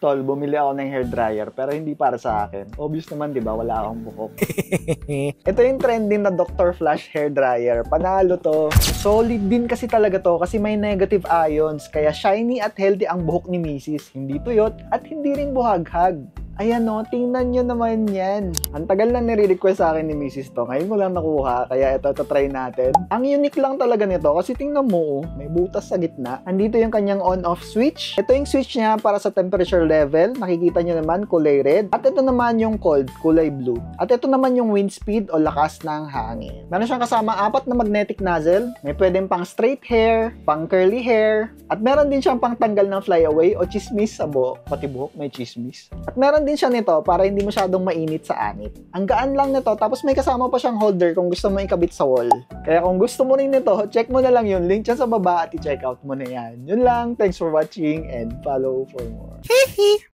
Tol, bumili ako ng hair dryer pero hindi para sa akin. Obvious naman, di ba? Wala akong buhok. Ito yung trending na Dr. Flash hair dryer. Panalo to. Solid din kasi talaga to kasi may negative ions. Kaya shiny at healthy ang buhok ni Mrs. Hindi tuyot at hindi rin buhaghag. Ayan o, tingnan nyo naman yan. Ang tagal na nire-request sa akin ni Mrs. to. Ngayon ko lang nakuha, kaya ito try natin. Ang unique lang talaga nito kasi tingnan mo, may butas sa gitna. Andito yung kanyang on-off switch. Ito yung switch niya para sa temperature level. Nakikita nyo naman, kulay red. At ito naman yung cold, kulay blue. At ito naman yung wind speed o lakas ng hangin. Meron siyang kasama 4 na magnetic nozzle. May pwedeng pang straight hair, pang curly hair. At meron din siyang pang tanggal ng flyaway o chismis sa buhok. Pati buhok may chismis. At meron din siya nito para hindi masyadong mainit sa anit. Ang gaan lang nito, tapos may kasama pa siyang holder kung gusto mo ikabit sa wall. Kaya kung gusto mo rin nito, check mo na lang yung link dyan sa baba at i-check out mo na yan. Yun lang, thanks for watching and follow for more.